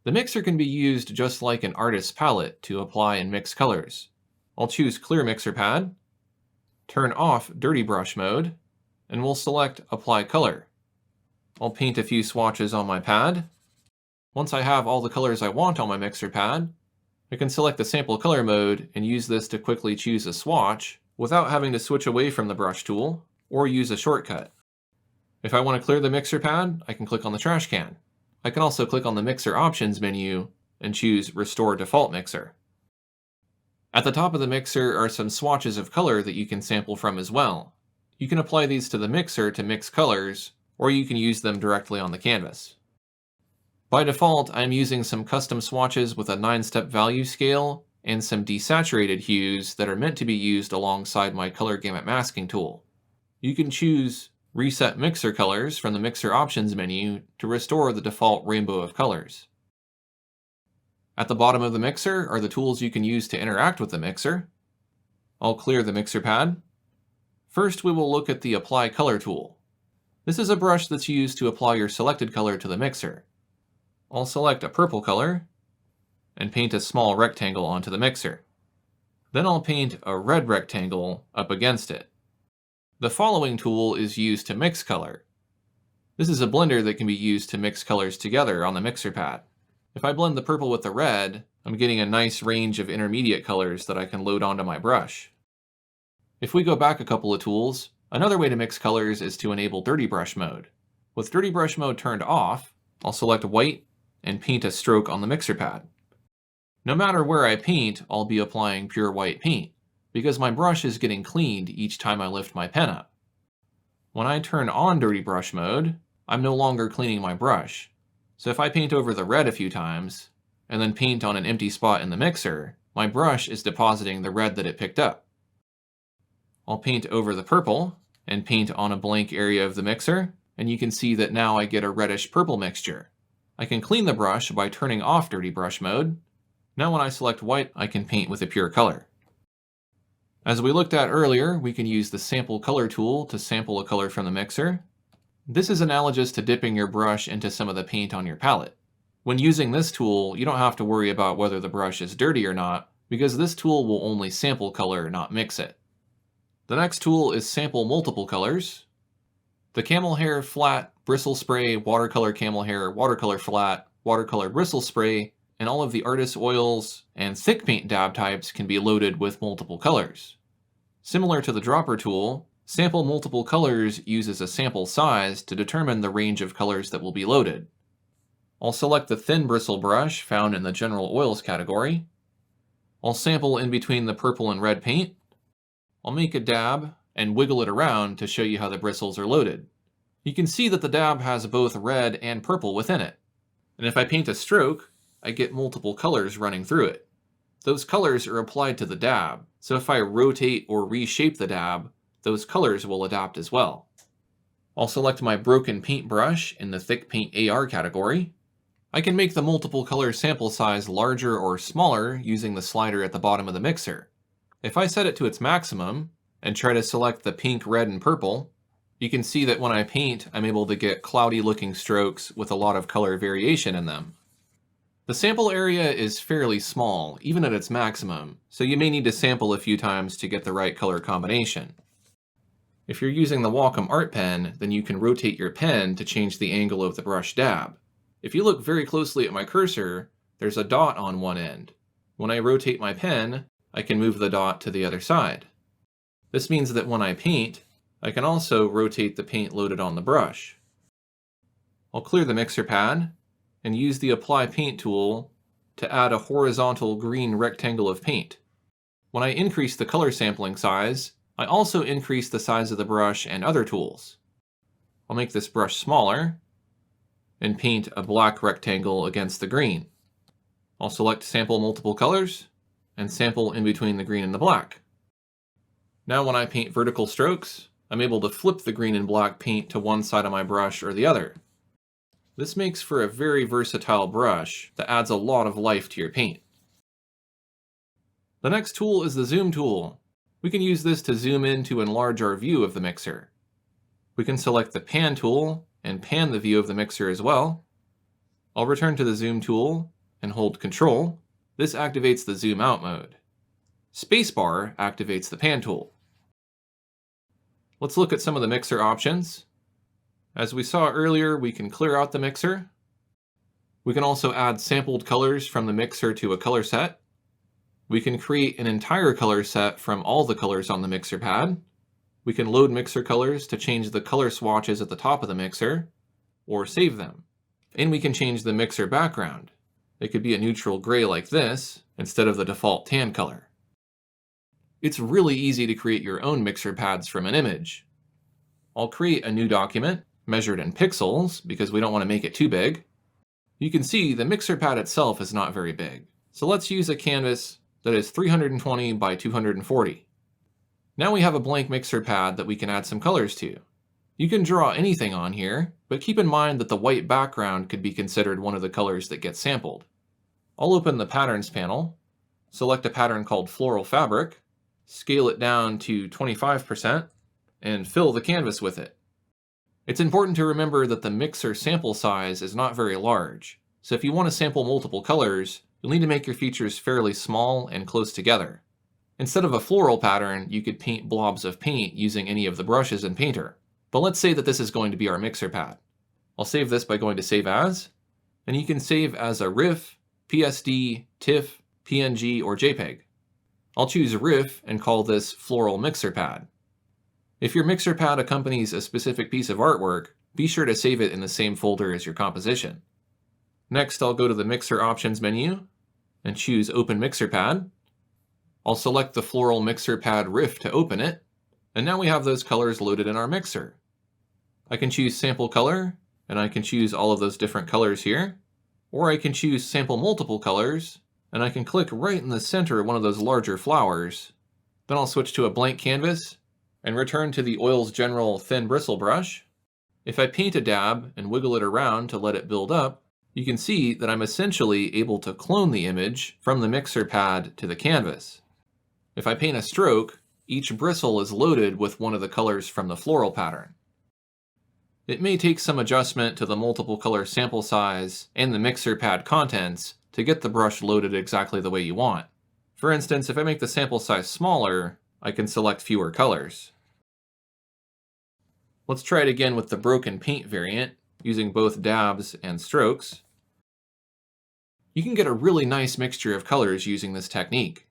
The mixer can be used just like an artist's palette to apply and mix colors. I'll choose Clear Mixer Pad, turn off Dirty Brush Mode, and we'll select Apply Color. I'll paint a few swatches on my pad. Once I have all the colors I want on my mixer pad, I can select the Sample Color mode and use this to quickly choose a swatch without having to switch away from the brush tool or use a shortcut. If I want to clear the mixer pad, I can click on the trash can. I can also click on the Mixer Options menu and choose Restore Default Mixer. At the top of the mixer are some swatches of color that you can sample from as well. You can apply these to the mixer to mix colors, or you can use them directly on the canvas. By default, I'm using some custom swatches with a 9-step value scale and some desaturated hues that are meant to be used alongside my color gamut masking tool. You can choose Reset Mixer Colors from the Mixer Options menu to restore the default rainbow of colors. At the bottom of the mixer are the tools you can use to interact with the mixer. I'll clear the mixer pad. First, we will look at the Apply Color tool. This is a brush that's used to apply your selected color to the mixer. I'll select a purple color and paint a small rectangle onto the mixer. Then I'll paint a red rectangle up against it. The following tool is used to mix color. This is a blender that can be used to mix colors together on the mixer pad. If I blend the purple with the red, I'm getting a nice range of intermediate colors that I can load onto my brush. If we go back a couple of tools, another way to mix colors is to enable Dirty Brush Mode. With Dirty Brush Mode turned off, I'll select white and paint a stroke on the mixer pad. No matter where I paint, I'll be applying pure white paint, because my brush is getting cleaned each time I lift my pen up. When I turn on Dirty Brush Mode, I'm no longer cleaning my brush. So if I paint over the red a few times, and then paint on an empty spot in the mixer, my brush is depositing the red that it picked up. I'll paint over the purple, and paint on a blank area of the mixer, and you can see that now I get a reddish-purple mixture. I can clean the brush by turning off Dirty Brush Mode. Now when I select white, I can paint with a pure color. As we looked at earlier, we can use the Sample Color tool to sample a color from the mixer. This is analogous to dipping your brush into some of the paint on your palette. When using this tool, you don't have to worry about whether the brush is dirty or not, because this tool will only sample color, not mix it. The next tool is Sample Multiple Colors. The Camel Hair Flat, Bristle Spray, Watercolor Camel Hair, Watercolor Flat, Watercolor Bristle Spray, and all of the artist oils and thick paint dab types can be loaded with multiple colors. Similar to the Dropper tool, Sample Multiple Colors uses a sample size to determine the range of colors that will be loaded. I'll select the thin bristle brush found in the General Oils category. I'll sample in between the purple and red paint. I'll make a dab and wiggle it around to show you how the bristles are loaded. You can see that the dab has both red and purple within it. And if I paint a stroke, I get multiple colors running through it. Those colors are applied to the dab, so if I rotate or reshape the dab, those colors will adapt as well. I'll select my broken paint brush in the thick paint AR category. I can make the multiple color sample size larger or smaller using the slider at the bottom of the mixer. If I set it to its maximum and try to select the pink, red, and purple, you can see that when I paint, I'm able to get cloudy looking strokes with a lot of color variation in them. The sample area is fairly small, even at its maximum, so you may need to sample a few times to get the right color combination. If you're using the Wacom Art Pen, then you can rotate your pen to change the angle of the brush dab. If you look very closely at my cursor, there's a dot on one end. When I rotate my pen, I can move the dot to the other side. This means that when I paint, I can also rotate the paint loaded on the brush. I'll clear the mixer pad and use the Apply Paint tool to add a horizontal green rectangle of paint. When I increase the color sampling size, I also increase the size of the brush and other tools. I'll make this brush smaller and paint a black rectangle against the green. I'll select Sample Multiple Colors and sample in between the green and the black. Now when I paint vertical strokes, I'm able to flip the green and black paint to one side of my brush or the other. This makes for a very versatile brush that adds a lot of life to your paint. The next tool is the Zoom tool. We can use this to zoom in to enlarge our view of the mixer. We can select the Pan tool and pan the view of the mixer as well. I'll return to the Zoom tool and hold Control, this activates the zoom out mode. Spacebar activates the pan tool. Let's look at some of the mixer options. As we saw earlier, we can clear out the mixer. We can also add sampled colors from the mixer to a color set. We can create an entire color set from all the colors on the mixer pad. We can load mixer colors to change the color swatches at the top of the mixer, or save them. And we can change the mixer background. It could be a neutral gray like this, instead of the default tan color. It's really easy to create your own mixer pads from an image. I'll create a new document, measured in pixels, because we don't want to make it too big. You can see the mixer pad itself is not very big. So let's use a canvas that is 320 by 240. Now we have a blank mixer pad that we can add some colors to. You can draw anything on here, but keep in mind that the white background could be considered one of the colors that gets sampled. I'll open the Patterns panel, select a pattern called Floral Fabric, scale it down to 25%, and fill the canvas with it. It's important to remember that the mixer sample size is not very large, so if you want to sample multiple colors, you'll need to make your features fairly small and close together. Instead of a floral pattern, you could paint blobs of paint using any of the brushes in Painter. But let's say that this is going to be our mixer pad. I'll save this by going to Save As, and you can save as a RIF, PSD, TIFF, PNG, or JPEG. I'll choose RIF and call this Floral Mixer Pad. If your mixer pad accompanies a specific piece of artwork, be sure to save it in the same folder as your composition. Next, I'll go to the Mixer Options menu and choose Open Mixer Pad. I'll select the Floral Mixer Pad RIF to open it, and now we have those colors loaded in our mixer. I can choose Sample Color, and I can choose all of those different colors here, or I can choose Sample Multiple Colors, and I can click right in the center of one of those larger flowers. Then I'll switch to a blank canvas and return to the Oils General Thin Bristle brush. If I paint a dab and wiggle it around to let it build up, you can see that I'm essentially able to clone the image from the mixer pad to the canvas. If I paint a stroke, each bristle is loaded with one of the colors from the floral pattern. It may take some adjustment to the multiple color sample size and the mixer pad contents to get the brush loaded exactly the way you want. For instance, if I make the sample size smaller, I can select fewer colors. Let's try it again with the broken paint variant, using both dabs and strokes. You can get a really nice mixture of colors using this technique.